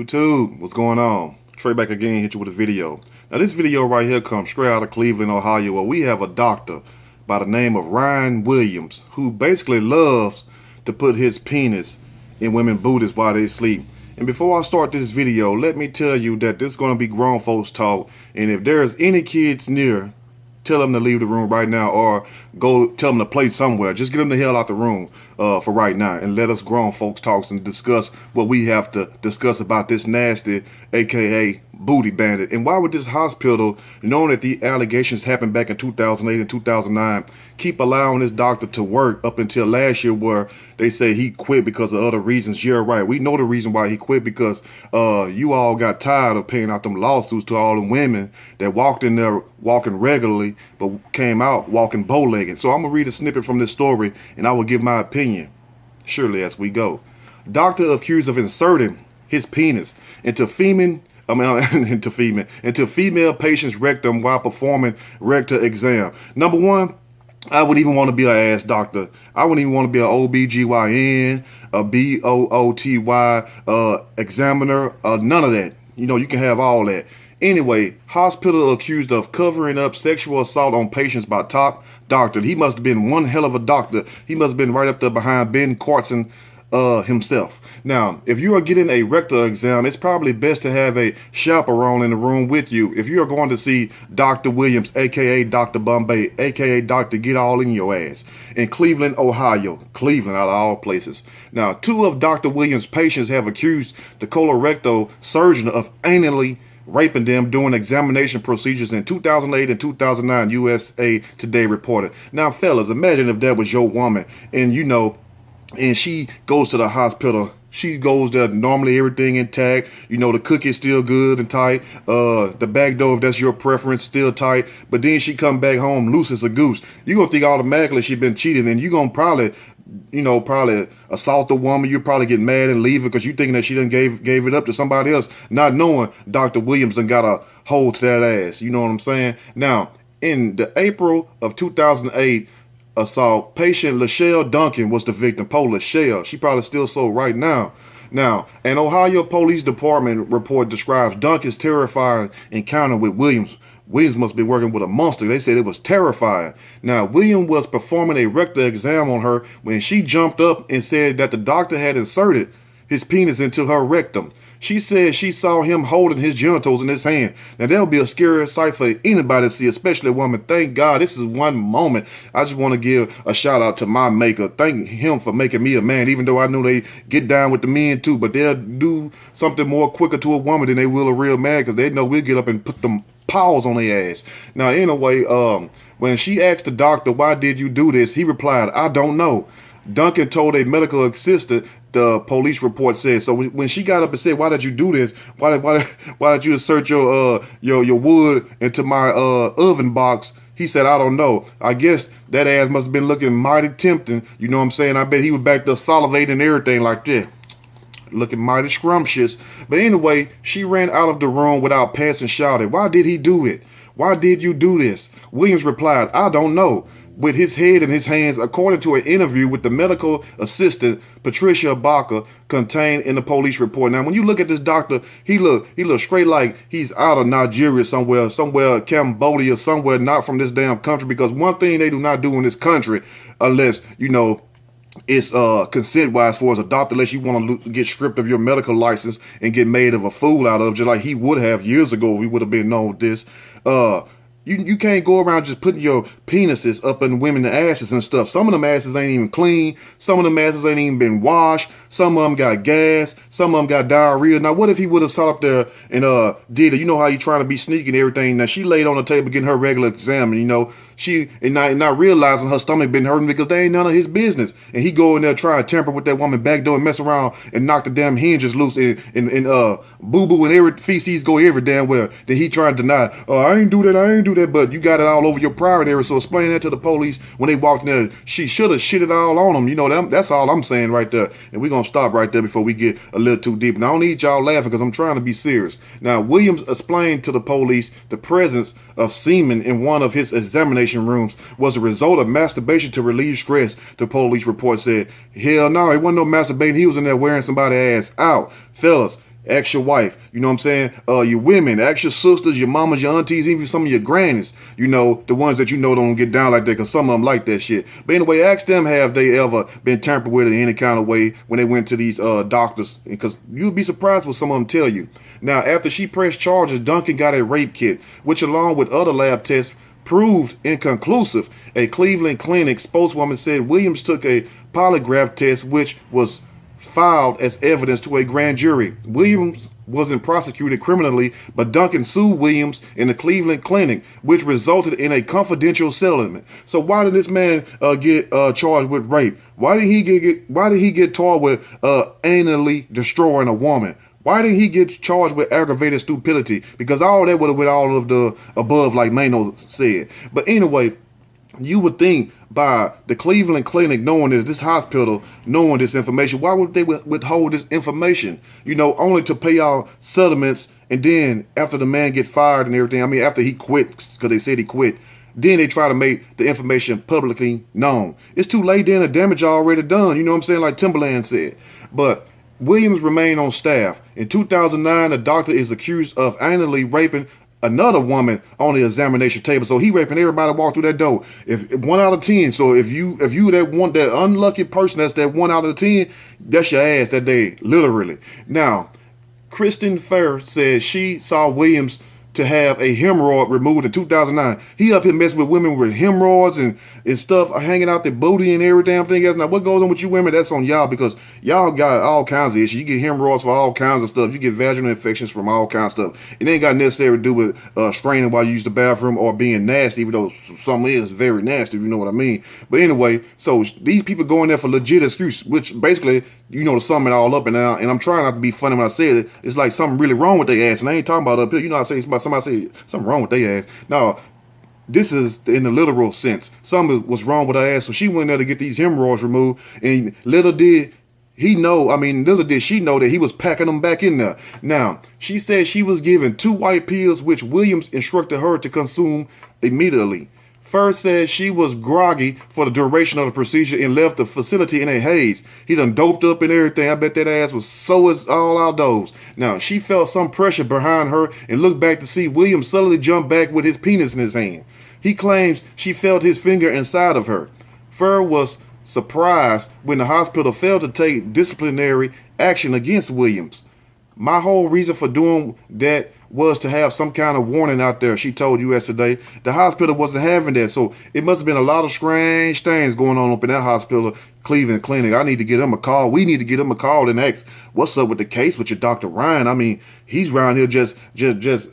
YouTube, what's going on? Trey back again, hit you with a video. Now this video right here comes straight out of Cleveland, Ohio, where we have a doctor by the name of Ryan Williams who basically loves to put his penis in women's booties while they sleep. And before I start this video, let me tell you that this is going to be grown folks talk, and if there's any kids near, tell them to leave the room right now, or go tell them to play somewhere. Just get them the hell out the room for right now, and let us grown folks talk and discuss what we have to discuss about this nasty, aka booty bandit. And why would this hospital, knowing that the allegations happened back in 2008 and 2009, keep allowing this doctor to work up until last year, where they say he quit because of other reasons? You're right. We know the reason why he quit, because you all got tired of paying out them lawsuits to all the women that walked in there walking regularly but came out walking bow-legged. So I'm gonna read a snippet from this story and I will give my opinion surely as we go. Doctor accused of inserting his penis into female patient's rectum while performing rectal exam. Number one, I wouldn't even want to be an ass doctor. I wouldn't even want to be an OBGYN, a BOOTY examiner, none of that. You know, you can have all that. Anyway, hospital accused of covering up sexual assault on patients by top doctor. He must have been one hell of a doctor. He must have been right up there behind Ben Carson himself. Now, if you are getting a rectal exam, it's probably best to have a chaperone in the room with you. If you are going to see Dr. Williams, aka Dr. Bombay, aka Dr. Get All in Your Ass, in Cleveland, Ohio. Cleveland, out of all places. Now, two of Dr. Williams' patients have accused the colorectal surgeon of anally raping them during examination procedures in 2008 and 2009, USA Today reported. Now, fellas, imagine if that was your woman, and you know, and she goes to the hospital. She goes there, normally everything intact. You know, the cookie's still good and tight. The back door, if that's your preference, still tight. But then she come back home loose as a goose. You're going to think automatically she been cheating, and you're going to probably assault the woman. You probably get mad and leave her because you thinking that she done gave it up to somebody else, not knowing Dr. Williams done got a hold to that ass. You know what I'm saying? Now, in the April of 2008 assault, patient Lachelle Duncan was the victim. Poor Lachelle, she probably still so right now. Now, an Ohio Police Department report describes Duncan's terrifying encounter with Williams. Williams must be working with a monster. They said it was terrifying. Now, William was performing a rectal exam on her when she jumped up and said that the doctor had inserted his penis into her rectum. She said she saw him holding his genitals in his hand. Now, that would be a scary sight for anybody to see, especially a woman. Thank God this is one moment. I just want to give a shout out to my maker. Thank him for making me a man, even though I knew they get down with the men too. But they'll do something more quicker to a woman than they will a real man, because they know we'll get up and put them paws on their ass. Now, anyway, when she asked the doctor, "Why did you do this?" he replied, "I don't know." Duncan told a medical assistant, the police report said. So when she got up and said, "Why did you do this? Why did you insert your wood into my oven box?" he said, "I don't know. I guess that ass must have been looking mighty tempting." You know what I'm saying? I bet he was back there salivating and everything like that, looking mighty scrumptious. But anyway, she ran out of the room without pants and shouted, "Why did he do it? Why did you do this?" Williams replied, "I don't know," with his head in his hands, according to an interview with the medical assistant Patricia Baca contained in the police report. Now, when you look at this doctor, he look straight like he's out of Nigeria somewhere, Cambodia, somewhere not from this damn country, because one thing they do not do in this country, unless, you know, it's consent wise for as a doctor, unless you want to get stripped of your medical license and get made of a fool out of, just like he would have years ago. We would have been known this. You can't go around just putting your penises up in women's asses and stuff. Some of them asses ain't even clean. Some of them asses ain't even been washed. Some of them got gas. Some of them got diarrhea. Now, what if he would have sat up there and did it? You know how you trying to be sneaky and everything. Now, she laid on the table getting her regular exam, and you know, she and not realizing her stomach been hurting because they ain't none of his business. And he go in there trying to tamper with that woman back door and mess around and knock the damn hinges loose and boo-boo and every feces go every damn well. Then he trying to deny, "Oh, I ain't do that, but you got it all over your private area." So explain that to the police when they walked in there. She should have shit it all on them. You know, that's all I'm saying right there. And we're going to stop right there before we get a little too deep. Now, I don't need y'all laughing because I'm trying to be serious. Now, Williams explained to the police the presence of semen in one of his examination rooms was a result of masturbation to relieve stress, the police report said. Hell no, it wasn't no masturbating. He was in there wearing somebody's ass out. Fellas, Ask your wife, you know what I'm saying? Your women, ask your sisters, your mamas, your aunties, even some of your grannies, you know, the ones that you know don't get down like that, because some of them like that shit. But anyway, ask them, have they ever been tampered with in any kind of way when they went to these doctors? Because you'd be surprised what some of them tell you. Now, after she pressed charges, Duncan got a rape kit, which along with other lab tests proved inconclusive. A Cleveland Clinic spokeswoman said Williams took a polygraph test, which was filed as evidence to a grand jury. Williams wasn't prosecuted criminally, but Duncan sued Williams in the Cleveland Clinic, which resulted in a confidential settlement. So why did this man get charged with rape? Why did he get charged with anally destroying a woman? Why did he get charged with aggravated stupidity? Because all that would have been all of the above, like Mano said. But anyway, you would think by the Cleveland Clinic knowing this hospital, knowing this information, why would they withhold this information? You know, only to pay out settlements, and then after the man get fired and everything, I mean, after he quit, because they said he quit, then they try to make the information publicly known. It's too late then, the damage already done, you know what I'm saying, like Timberland said. But Williams remained on staff. In 2009, the doctor is accused of anally raping another woman on the examination table. So he raping everybody that walked through that door. If 1 out of 10, so if you that unlucky person, that's that 1 out of 10, that's your ass that day, literally. Now, Kristen Fair says she saw Williams to have a hemorrhoid removed in 2009. He up here messing with women with hemorrhoids and stuff, hanging out their booty and every damn thing else. Now, what goes on with you women, that's on y'all, because y'all got all kinds of issues. You get hemorrhoids for all kinds of stuff. You get vaginal infections from all kinds of stuff. It ain't got necessarily to do with straining while you use the bathroom or being nasty, even though some is very nasty, if you know what I mean. But anyway, so these people go in there for legit excuse, which basically, you know, to sum it all up, and I'm trying not to be funny when I say it, it's like something really wrong with their ass, and I ain't talking about up here. You know, I say somebody say something wrong with their ass. No, this is in the literal sense. Something was wrong with her ass, so she went there to get these hemorrhoids removed, and little did she know that he was packing them back in there. Now, she said she was given 2 white pills, which Williams instructed her to consume immediately. First said she was groggy for the duration of the procedure and left the facility in a haze. He done doped up and everything. I bet that ass was so as all outdoors. Now, she felt some pressure behind her and looked back to see William suddenly jump back with his penis in his hand. He claims she felt his finger inside of her. Fur was surprised when the hospital failed to take disciplinary action against Williams. My whole reason for doing that was to have some kind of warning out there, she told US Today. The hospital wasn't having that, so it must have been a lot of strange things going on up in that hospital, Cleveland Clinic. I need to get him a call. We need to get him a call and ask, what's up with the case with your Dr. Ryan? I mean, he's around here just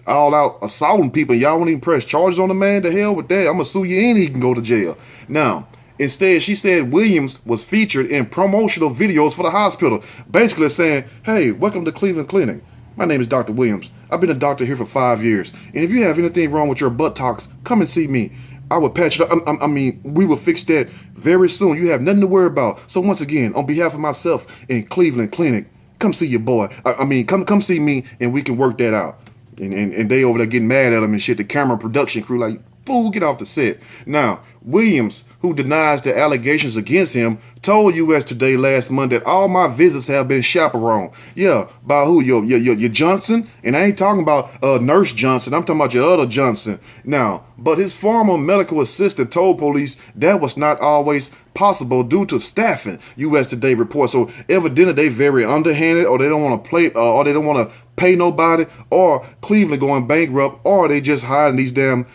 all out assaulting people. Y'all won't even press charges on the man? The hell with that. I'm going to sue you and he can go to jail. Now, instead, she said Williams was featured in promotional videos for the hospital, basically saying, hey, welcome to Cleveland Clinic. My name is Dr. Williams. I've been a doctor here for 5 years. And if you have anything wrong with your buttocks, come and see me. I will patch it up. I mean, we will fix that very soon. You have nothing to worry about. So once again, on behalf of myself and Cleveland Clinic, come see your boy. Come see me and we can work that out. And they over there getting mad at him and shit. The camera production crew like, fool, get off the set. Now, Williams, who denies the allegations against him, told US Today last month that all my visits have been chaperoned. Yeah, by who? Your Johnson? And I ain't talking about Nurse Johnson. I'm talking about your other Johnson. Now, but his former medical assistant told police that was not always possible due to staffing, US Today reports. So evidently they very underhanded, or they don't want to play, or they don't want to pay nobody, or Cleveland going bankrupt, or they just hiding these damn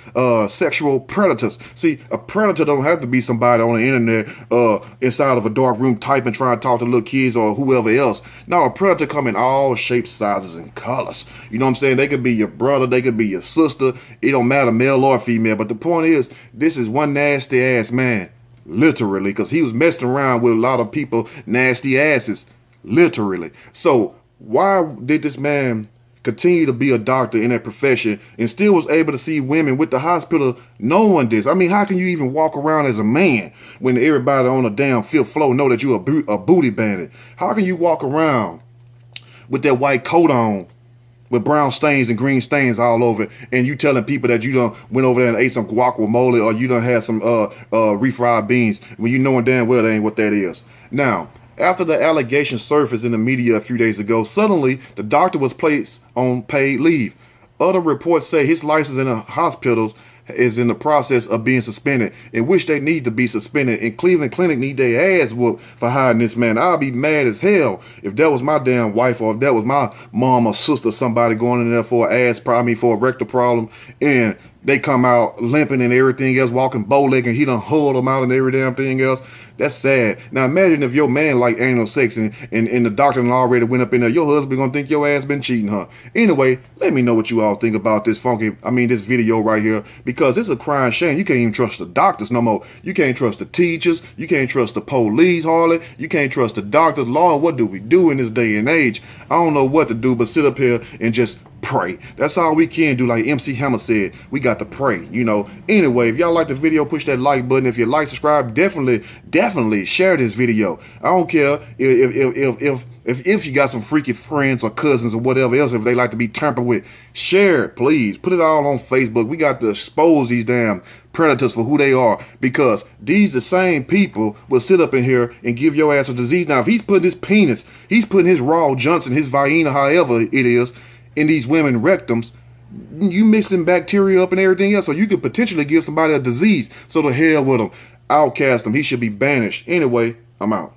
sexual predators. See, a predator don't have to be somebody on the internet inside of a dark room typing, trying to talk to little kids or whoever else. No, a predator come in all shapes, sizes, and colors. You know what I'm saying? They could be your brother, they could be your sister. It don't matter, male or female. But the point is, this is one nasty ass man. Literally, because he was messing around with a lot of people, nasty asses. Literally. So why did this man continue to be a doctor in that profession and still was able to see women with the hospital knowing this? I mean, how can you even walk around as a man when everybody on the damn fifth floor know that you're a booty bandit? How can you walk around with that white coat on with brown stains and green stains all over it, and you telling people that you done went over there and ate some guacamole, or you done had some refried beans, when you knowing damn well that ain't what that is? Now, After the allegation surfaced in the media a few days ago, suddenly the doctor was placed on paid leave. Other reports say his license in the hospitals is in the process of being suspended, in which they need to be suspended. And Cleveland Clinic need their ass whooped for hiring this man. I'll be mad as hell if that was my damn wife, or if that was my mom or sister, somebody going in there for an ass problem, for a rectal problem, and they come out limping and everything else, walking bow-legged, and he done hauled them out and every damn thing else. That's sad. Now imagine if your man like anal sex and the doctor already went up in there. Your husband gonna think your ass been cheating, huh? Anyway, let me know what you all think about this this video right here, because it's a crying shame. You can't even trust the doctors no more. You can't trust the teachers. You can't trust the police hardly. You can't trust the doctors. Lord, what do we do in this day and age? I don't know what to do but sit up here and just pray. That's all we can do. Like MC Hammer said, we got to pray, you know. Anyway, if y'all like the video, push that like button. If you like, subscribe, definitely share this video. I don't care if you got some freaky friends or cousins or whatever else, if they like to be tampered with, share it, please. Put it all on Facebook. We got to expose these damn predators for who they are, because these the same people will sit up in here and give your ass a disease. Now, if he's putting his penis, he's putting his raw Johnson, his Violating, however it is, in these women rectums, you mixing bacteria up and everything else, so you could potentially give somebody a disease. So the hell with him. Outcast him. He should be banished. Anyway, I'm out.